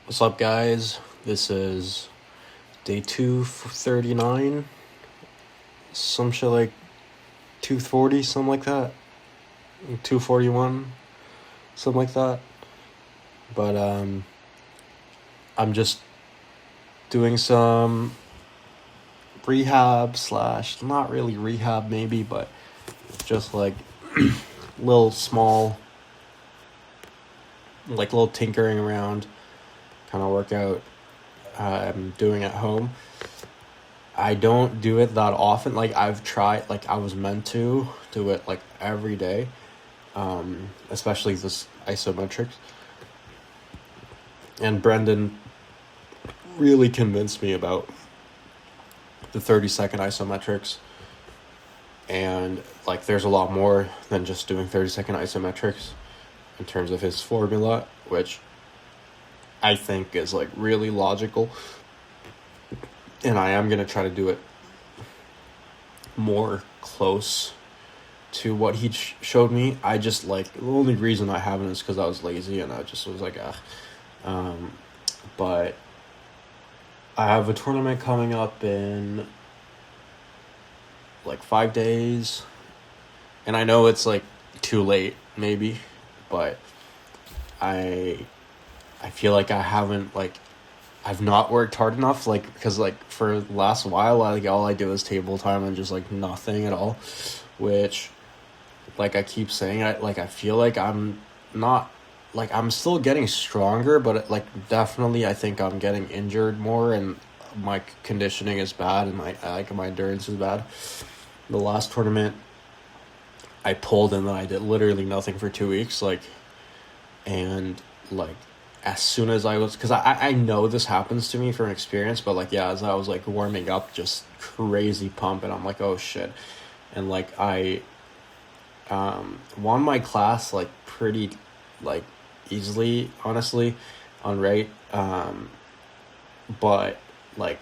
What's up, guys? This is day 239. Some shit like 240, something like that. 241, something like that. But, I'm just doing some rehab slash, not really rehab maybe, but just like little small, like little tinkering around kind of workout I'm doing at home. I don't do it that often. Like I've tried, like I was meant to do it like every day, especially this isometrics. And Brendan really convinced me about the 30-second isometrics. And like there's a lot more than just doing 30-second isometrics in terms of his formula, which I think is like really logical. And I am going to try to do it more close to what he showed me. I just like, the only reason I haven't is because I was lazy and I just was like, but I have a tournament coming up in like 5 days, and I know it's like too late maybe, but I feel like I've not worked hard enough, like, because like for the last while, like all I do is table time and just like nothing at all, which like I keep saying, I feel like I'm not, like I'm still getting stronger, but like definitely I think I'm getting injured more, and my conditioning is bad, and my endurance is bad. The last tournament I pulled, and then I did literally nothing for 2 weeks, like, and like as soon as I was, because I know this happens to me from experience, but like, yeah, as I was like warming up, just crazy pump, and I'm like, oh shit. And like I won my class like pretty like easily, honestly, on rate. But like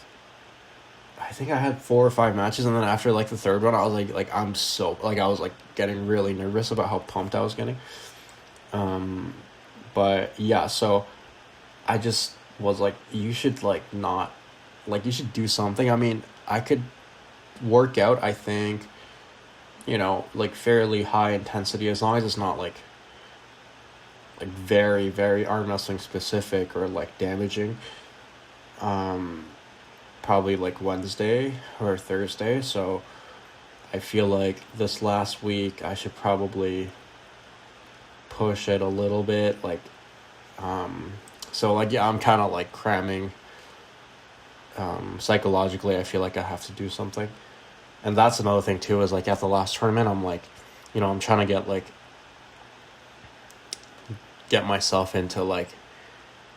I think I had 4 or 5 matches, and then after like the third one, I was like I'm so like I was like getting really nervous about how pumped I was getting. But yeah, so I just was like, you should like not, like you should do something. I mean, I could work out, I think, like fairly high intensity, as long as it's not like very, very arm wrestling specific or like damaging. Probably like Wednesday or Thursday. So I feel like this last week I should probably push it a little bit. Like, so like, yeah, I'm kind of like cramming. Psychologically, I feel like I have to do something. And that's another thing too, is like at the last tournament, I'm like, I'm trying to get myself into like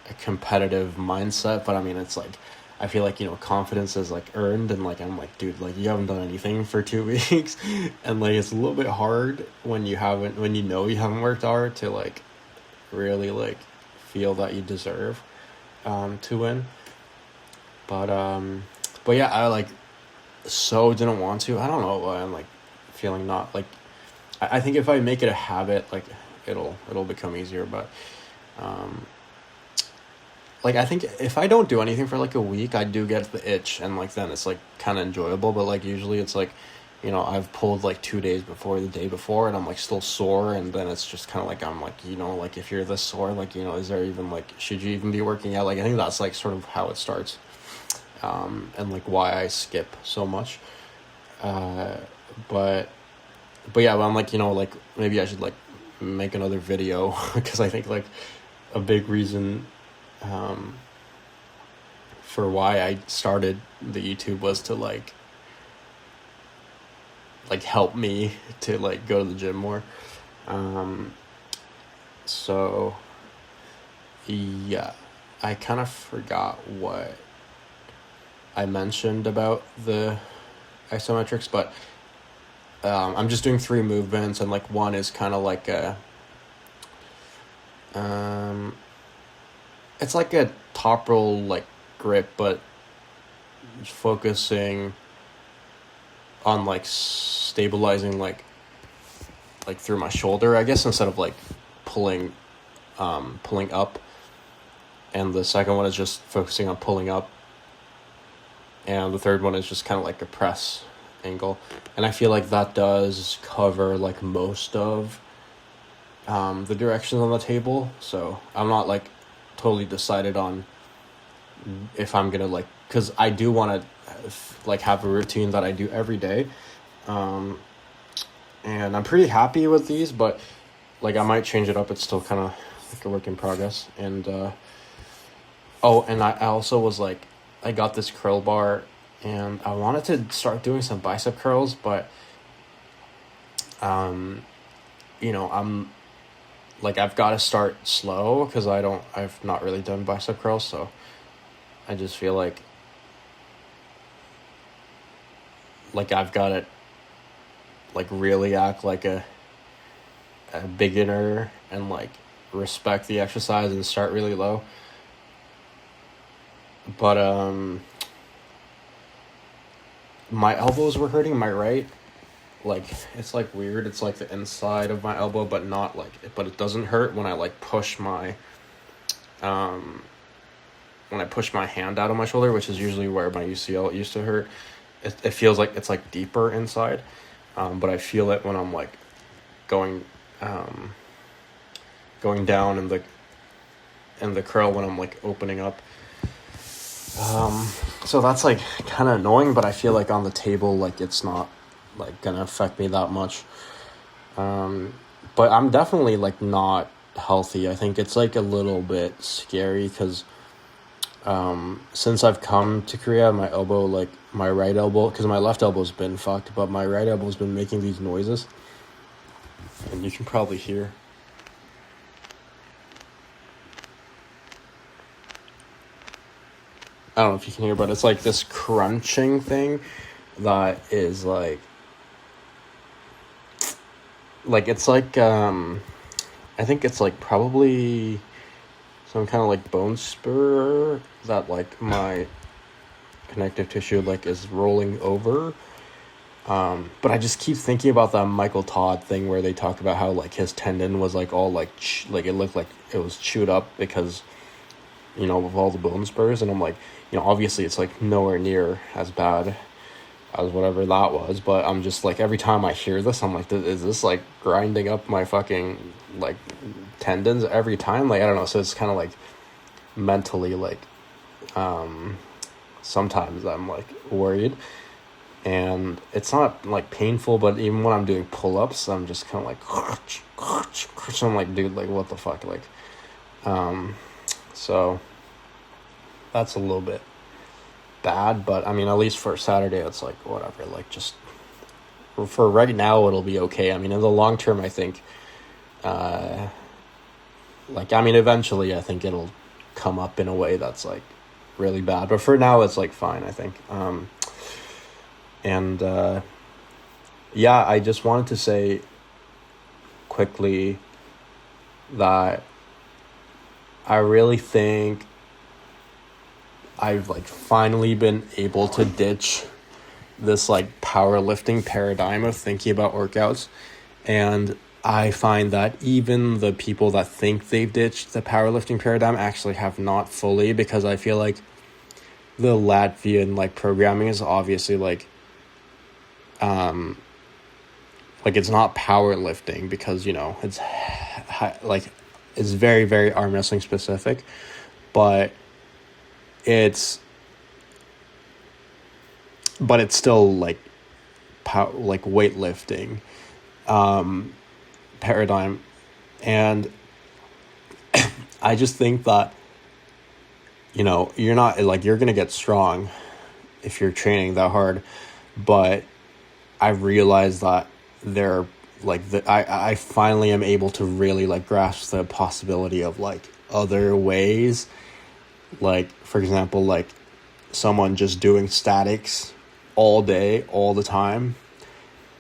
a competitive mindset. But I mean, it's like, I feel like, confidence is like earned, and like I'm like, dude, like you haven't done anything for 2 weeks. And like it's a little bit hard when you haven't worked hard to like really like feel that you deserve to win. But yeah, I like so didn't want to. I don't know why I'm like feeling not like, I think if I make it a habit, like it'll become easier. But like I think if I don't do anything for like a week, I do get the itch, and like then it's like kind of enjoyable. But like usually it's like, I've pulled like 2 days before the day before, and I'm like still sore, and then it's just kind of like, I'm like, like if you're this sore, like, is there even like, should you even be working out? Like I think that's like sort of how it starts, and like why I skip so much. But yeah, but I'm like, like maybe I should like make another video because I think like a big reason for why I started the YouTube was to like help me to like go to the gym more. So yeah, I kind of forgot what I mentioned about the isometrics, but I'm just doing 3 movements, and like one is kind of like it's like a top roll like grip, but focusing on like stabilizing like through my shoulder, I guess, instead of like pulling up. and the second one is just focusing on pulling up, and the third one is just kind of like a press angle. And I feel like that does cover like most of the directions on the table. So I'm not like totally decided on if I'm gonna like, because I do want to like have a routine that I do every day, and I'm pretty happy with these, but like I might change it up. It's still kind of like a work in progress. And and I also was like, I got this curl bar, and I wanted to start doing some bicep curls, but I'm like, I've got to start slow because I've not really done bicep curls, so I just feel like I've got to like really act like a beginner and like respect the exercise and start really low. But my elbows were hurting, my right. Like, it's like weird. It's like the inside of my elbow, but not like, but it doesn't hurt when I like push my when I push my hand out of my shoulder, which is usually where my UCL used to hurt. It feels like it's like deeper inside, but I feel it when I'm like going down in the curl when I'm like opening up. So that's like kind of annoying, but I feel like on the table, like it's not like gonna affect me that much. But I'm definitely like not healthy. I think it's like a little bit scary because since I've come to Korea, my elbow, like my right elbow, because my left elbow's been fucked, but my right elbow's been making these noises, and you can probably hear. I don't know if you can hear, but it's like this crunching thing that is like it's like I think it's like probably some kind of like bone spur that like my connective tissue like is rolling over. But I just keep thinking about that Michael Todd thing where they talk about how like his tendon was like all like like it looked like it was chewed up because, you know, of all the bone spurs. And I'm like, you know, obviously it's like nowhere near as bad as whatever that was, but I'm just like, every time I hear this, I'm like, is this like grinding up my fucking like tendons every time? Like, I don't know. So it's kind of like mentally like sometimes I'm like worried, and it's not like painful, but even when I'm doing pull-ups, I'm just kind of like so I'm like, dude, like what the fuck, like so that's a little bit bad. But I mean, at least for Saturday it's like whatever, like just for right now it'll be okay. I mean, in the long term, I think like, I mean, eventually I think it'll come up in a way that's like really bad, but for now it's like fine, I think. And yeah, I just wanted to say quickly that I really think I've like finally been able to ditch this like powerlifting paradigm of thinking about workouts. And I find that even the people that think they've ditched the powerlifting paradigm actually have not fully, because I feel like the Latvian like programming is obviously like it's not powerlifting because, you know, it's like it's very, very arm wrestling specific, but it's still like like weightlifting paradigm. And I just think that, you know, you're not like, you're gonna get strong if you're training that hard, but I realized that there like I finally am able to really like grasp the possibility of like other ways, like for example, like someone just doing statics all day all the time,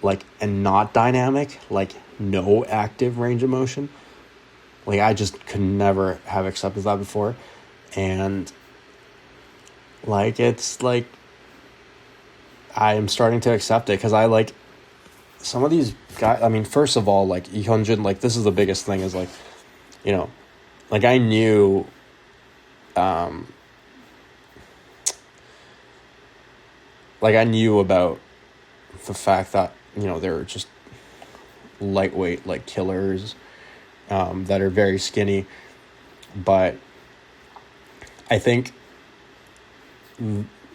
like, and not dynamic, like no active range of motion. Like, I just could never have accepted that before. And like, it's like I am starting to accept it, because I like some of these guys. I mean, first of all, like Lee Hyunjin, like this is the biggest thing, is like, you know, like I knew like I knew about the fact that, they're just lightweight, like killers, that are very skinny. But I think,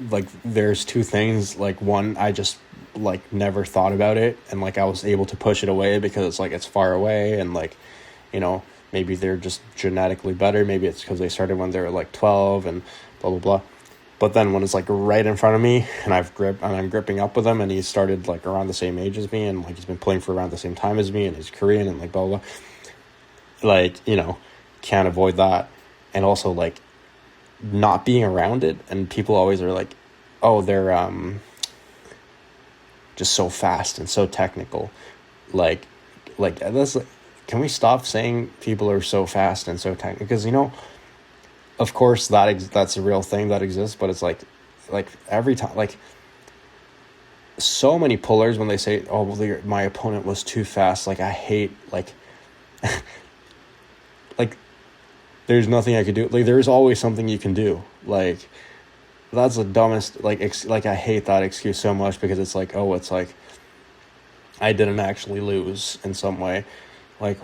like, there's two things. Like, one, I just, like, never thought about it, and, like, I was able to push it away because it's, like, it's far away, and, like, maybe they're just genetically better. Maybe it's because they started when they were, like, 12 and blah, blah, blah. But then when it's, like, right in front of me, and I'm gripping up with him, and he started, like, around the same age as me, and, like, he's been playing for around the same time as me, and he's Korean, and, like, blah, blah, blah. Like, can't avoid that. And also, like, not being around it, and people always are like, oh, they're just so fast and so technical. Like that's, can we stop saying people are so fast and so technical? Because, of course that's a real thing that exists, but it's like every time, like, so many pullers, when they say, oh, well, my opponent was too fast, like, I hate, like, like, there's nothing I could do. Like, there's always something you can do. Like, that's the dumbest, like, like, I hate that excuse so much, because it's like, oh, it's like, I didn't actually lose in some way. Like,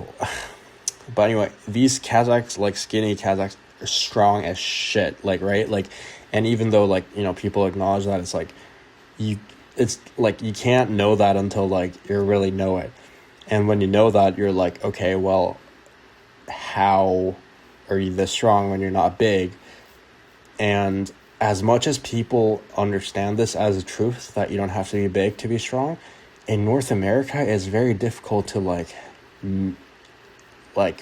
but anyway, these Kazakhs, like, skinny Kazakhs, are strong as shit. Like, right? Like, and even though, like, people acknowledge that, it's like, it's like, you can't know that until, like, you really know it. And when you know that, you're like, okay, well, how are you this strong when you're not big? And as much as people understand this as a truth, that you don't have to be big to be strong, in North America, it's very difficult to, like,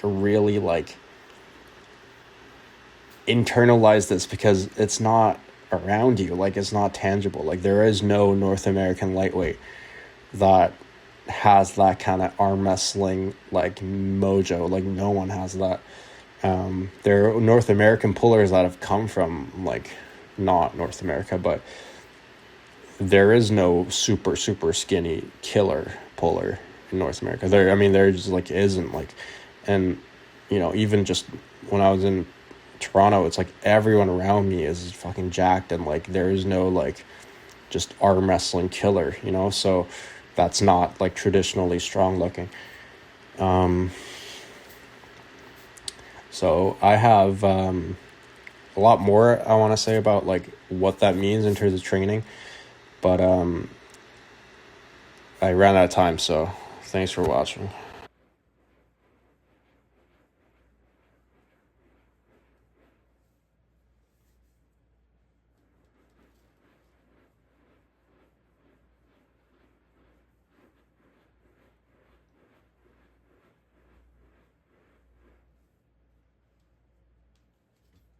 really, like, internalize this, because it's not around you. Like, it's not tangible. Like, there is no North American lightweight that has that kind of arm wrestling, like, mojo. Like, no one has that. There are North American pullers that have come from, like, not North America, but there is no super, super skinny killer puller in North America. There just, like, isn't, like, and, even just when I was in Toronto, it's like everyone around me is fucking jacked, and, like, there is no, like, just arm wrestling killer, so that's not, like, traditionally strong looking. So I have a lot more I want to say about, like, what that means in terms of training, but I ran out of time, so thanks for watching.